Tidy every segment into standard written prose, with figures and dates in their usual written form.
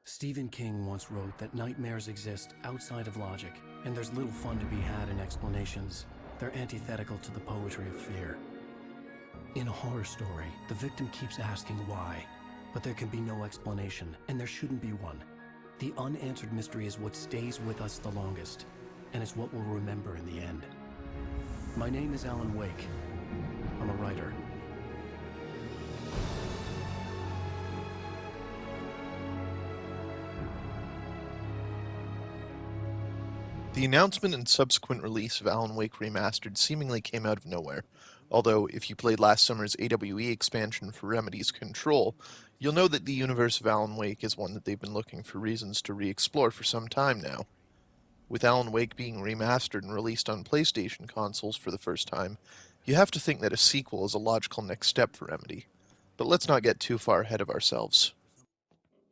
Stephen King once wrote that nightmares exist outside of logic, and there's little fun to be had in explanations. They're antithetical to the poetry of fear. In a horror story, the victim keeps asking why, but there can be no explanation, and there shouldn't be one. The unanswered mystery is what stays with us the longest, and it's what we'll remember in the end. My name is Alan Wake. I'm a writer. The announcement and subsequent release of Alan Wake Remastered seemingly came out of nowhere, although if you played last summer's AWE expansion for Remedy's Control, you'll know that the universe of Alan Wake is one that they've been looking for reasons to re-explore for some time now. With Alan Wake being remastered and released on PlayStation consoles for the first time, you have to think that a sequel is a logical next step for Remedy. But let's not get too far ahead of ourselves.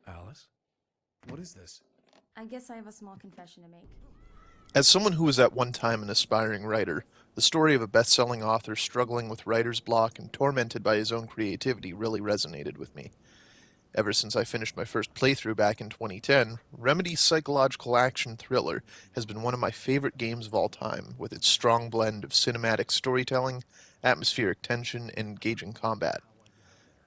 Alice? What is this? I guess I have a small confession to make. As someone who was at one time an aspiring writer, the story of a best-selling author struggling with writer's block and tormented by his own creativity really resonated with me. Ever since I finished my first playthrough back in 2010, Remedy's psychological action thriller has been one of my favorite games of all time, with its strong blend of cinematic storytelling, atmospheric tension, and engaging combat.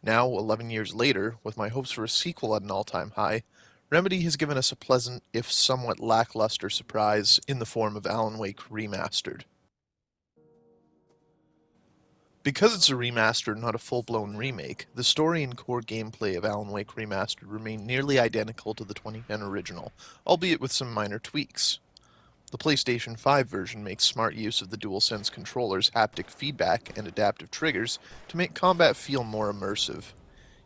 Now, 11 years later, with my hopes for a sequel at an all-time high, Remedy has given us a pleasant, if somewhat lackluster surprise in the form of Alan Wake Remastered. Because it's a remaster, not a full-blown remake, the story and core gameplay of Alan Wake Remastered remain nearly identical to the 2010 original, albeit with some minor tweaks. The PlayStation 5 version makes smart use of the DualSense controller's haptic feedback and adaptive triggers to make combat feel more immersive.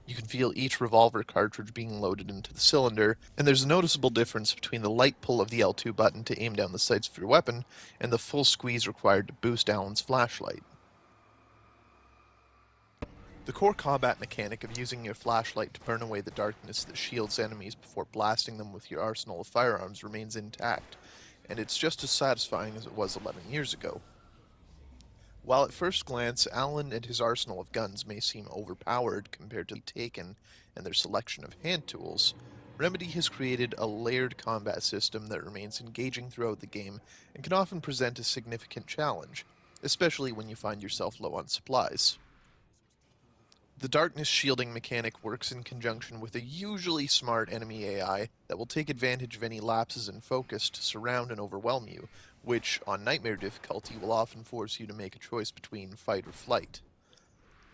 You can feel each revolver cartridge being loaded into the cylinder, and there's a noticeable difference between the light pull of the L2 button to aim down the sights of your weapon and the full squeeze required to boost Alan's flashlight. The core combat mechanic of using your flashlight to burn away the darkness that shields enemies before blasting them with your arsenal of firearms remains intact, and it's just as satisfying as it was 11 years ago. While at first glance, Alan and his arsenal of guns may seem overpowered compared to Taken and their selection of hand tools, Remedy has created a layered combat system that remains engaging throughout the game and can often present a significant challenge, especially when you find yourself low on supplies. The darkness shielding mechanic works in conjunction with a usually smart enemy AI that will take advantage of any lapses in focus to surround and overwhelm you, which, on Nightmare difficulty, will often force you to make a choice between fight or flight.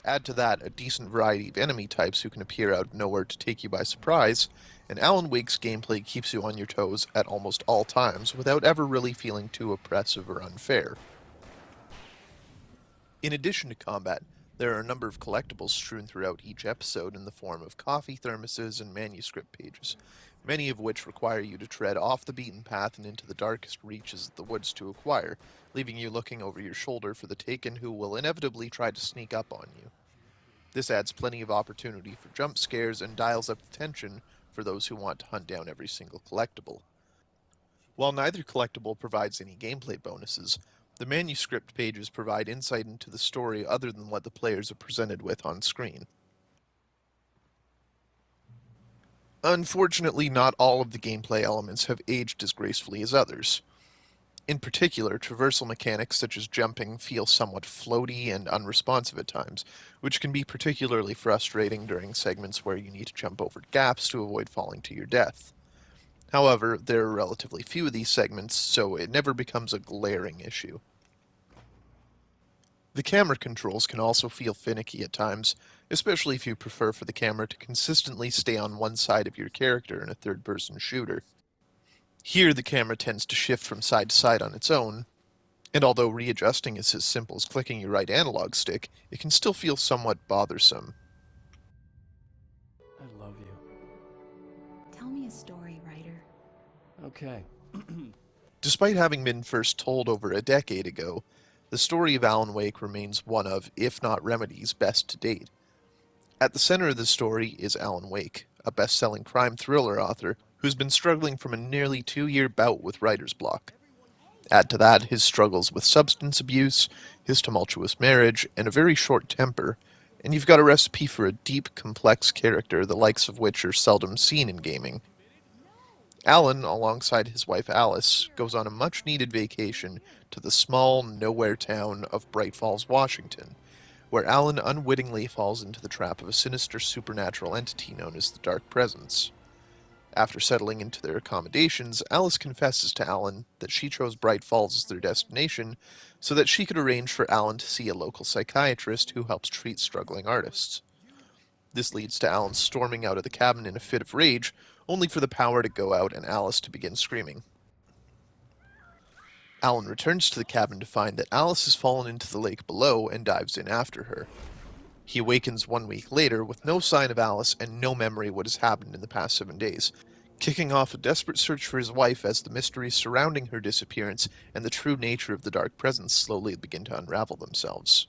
Add to that a decent variety of enemy types who can appear out of nowhere to take you by surprise, and Alan Wake's gameplay keeps you on your toes at almost all times without ever really feeling too oppressive or unfair. In addition to combat, there are a number of collectibles strewn throughout each episode in the form of coffee thermoses and manuscript pages, many of which require you to tread off the beaten path and into the darkest reaches of the woods to acquire, leaving you looking over your shoulder for the Taken who will inevitably try to sneak up on you. This adds plenty of opportunity for jump scares and dials up the tension for those who want to hunt down every single collectible. While neither collectible provides any gameplay bonuses, the manuscript pages provide insight into the story other than what the players are presented with on screen. Unfortunately, not all of the gameplay elements have aged as gracefully as others. In particular, traversal mechanics such as jumping feel somewhat floaty and unresponsive at times, which can be particularly frustrating during segments where you need to jump over gaps to avoid falling to your death. However, there are relatively few of these segments, so it never becomes a glaring issue. The camera controls can also feel finicky at times, especially if you prefer for the camera to consistently stay on one side of your character in a third-person shooter. Here, the camera tends to shift from side to side on its own, and although readjusting is as simple as clicking your right analog stick, it can still feel somewhat bothersome. I love you. Tell me a story, writer. Okay. Despite having been first told over a decade ago, the story of Alan Wake remains one of, if not Remedy's, best to date. At the center of the story is Alan Wake, a best-selling crime thriller author who's been struggling from a nearly 2-year bout with writer's block. Add to that his struggles with substance abuse, his tumultuous marriage, and a very short temper, and you've got a recipe for a deep, complex character the likes of which are seldom seen in gaming. Alan, alongside his wife Alice, goes on a much-needed vacation to the small, nowhere town of Bright Falls, Washington, where Alan unwittingly falls into the trap of a sinister supernatural entity known as the Dark Presence. After settling into their accommodations, Alice confesses to Alan that she chose Bright Falls as their destination so that she could arrange for Alan to see a local psychiatrist who helps treat struggling artists. This leads to Alan storming out of the cabin in a fit of rage, only for the power to go out and Alice to begin screaming. Alan returns to the cabin to find that Alice has fallen into the lake below and dives in after her. He awakens 1 week later with no sign of Alice and no memory of what has happened in the past 7 days, kicking off a desperate search for his wife as the mysteries surrounding her disappearance and the true nature of the Dark Presence slowly begin to unravel themselves.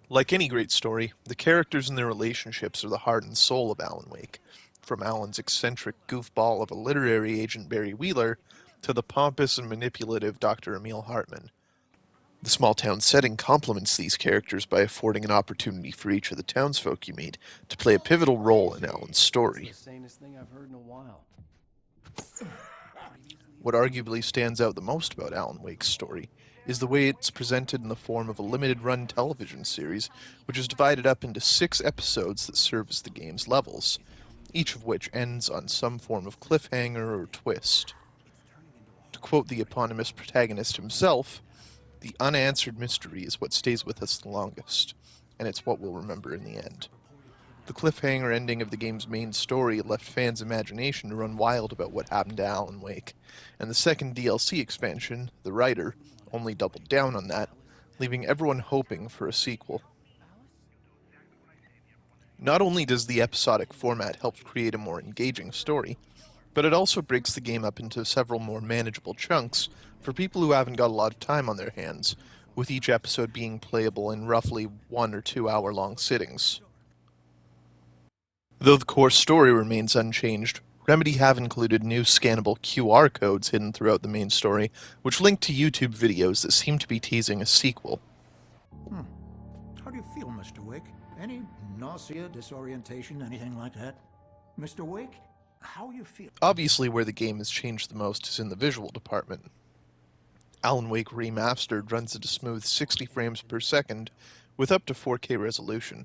Like any great story, the characters and their relationships are the heart and soul of Alan Wake, from Alan's eccentric goofball of a literary agent Barry Wheeler to the pompous and manipulative Dr. Emil Hartman. The small town setting complements these characters by affording an opportunity for each of the townsfolk you meet to play a pivotal role in Alan's story. It's the sanest thing I've heard in a while. What arguably stands out the most about Alan Wake's story is the way it's presented in the form of a limited-run television series, which is divided up into 6 episodes that serve as the game's levels, each of which ends on some form of cliffhanger or twist. To quote the eponymous protagonist himself, "The unanswered mystery is what stays with us the longest, and it's what we'll remember in the end." The cliffhanger ending of the game's main story left fans' imagination to run wild about what happened to Alan Wake, and the second DLC expansion, The Writer, only doubled down on that, leaving everyone hoping for a sequel. Not only does the episodic format help create a more engaging story, but it also breaks the game up into several more manageable chunks for people who haven't got a lot of time on their hands, with each episode being playable in roughly 1 or 2 hour-long sittings. Though the core story remains unchanged, Remedy have included new scannable QR codes hidden throughout the main story, which link to YouTube videos that seem to be teasing a sequel. How do you feel, Mr. Wake? Any nausea, disorientation, anything like that? Mr. Wake, how you feel? Obviously, where the game has changed the most is in the visual department. Alan Wake Remastered runs at a smooth 60 frames per second with up to 4K resolution.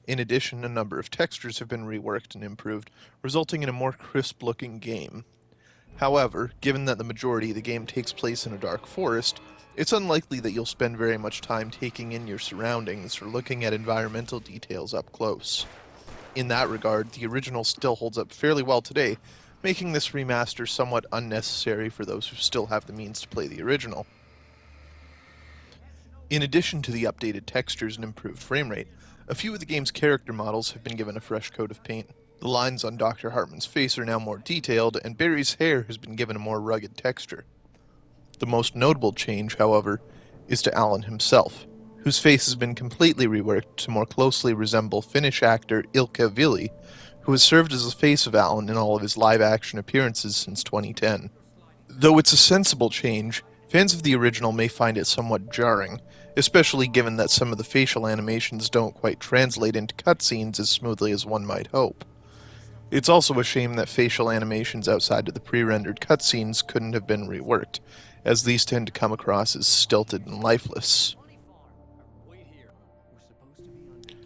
In addition, a number of textures have been reworked and improved, resulting in a more crisp-looking game. However, given that the majority of the game takes place in a dark forest, it's unlikely that you'll spend very much time taking in your surroundings or looking at environmental details up close. In that regard, the original still holds up fairly well today, making this remaster somewhat unnecessary for those who still have the means to play the original. In addition to the updated textures and improved frame rate, a few of the game's character models have been given a fresh coat of paint. The lines on Dr. Hartman's face are now more detailed, and Barry's hair has been given a more rugged texture. The most notable change, however, is to Alan himself, whose face has been completely reworked to more closely resemble Finnish actor Ilkka Ville, who has served as the face of Alan in all of his live-action appearances since 2010. Though it's a sensible change, fans of the original may find it somewhat jarring, especially given that some of the facial animations don't quite translate into cutscenes as smoothly as one might hope. It's also a shame that facial animations outside of the pre-rendered cutscenes couldn't have been reworked, as these tend to come across as stilted and lifeless.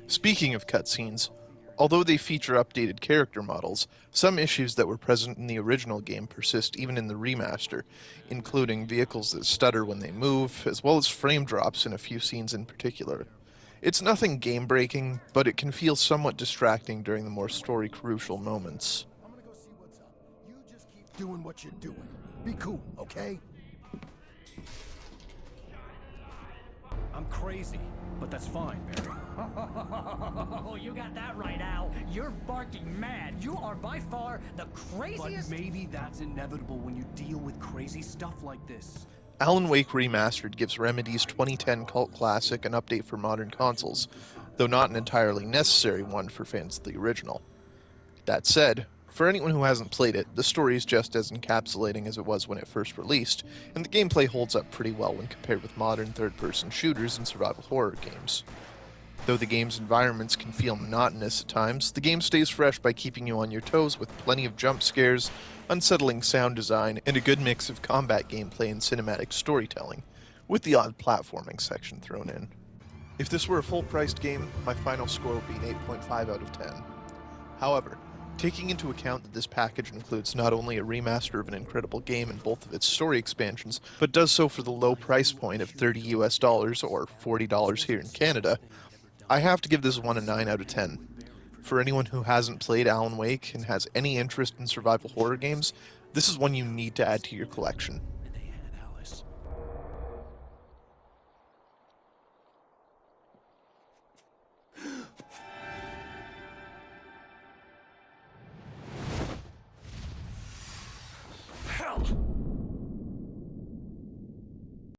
Speaking of cutscenes, although they feature updated character models, some issues that were present in the original game persist even in the remaster, including vehicles that stutter when they move, as well as frame drops in a few scenes in particular. It's nothing game-breaking, but it can feel somewhat distracting during the more story-crucial moments. I'm gonna go see what's up. You just keep doing what you're doing. Be cool, okay? I'm crazy, but that's fine, Barry. Oh, you got that right, Al. You're barking mad. You are by far the But craziest. maybe that's inevitable when you deal with crazy stuff like this. Alan Wake Remastered gives Remedy's 2010 cult classic an update for modern consoles, though not an entirely necessary one for fans of the original. That said, for anyone who hasn't played it, the story is just as encapsulating as it was when it first released, and the gameplay holds up pretty well when compared with modern third-person shooters and survival horror games. Though the game's environments can feel monotonous at times, the game stays fresh by keeping you on your toes with plenty of jump scares, unsettling sound design, and a good mix of combat gameplay and cinematic storytelling, with the odd platforming section thrown in. If this were a full-priced game, my final score would be an 8.5 out of 10. However, taking into account that this package includes not only a remaster of an incredible game and both of its story expansions, but does so for the low price point of $30 US or $40 here in Canada, I have to give this one a 9 out of 10. For anyone who hasn't played Alan Wake and has any interest in survival horror games, this is one you need to add to your collection.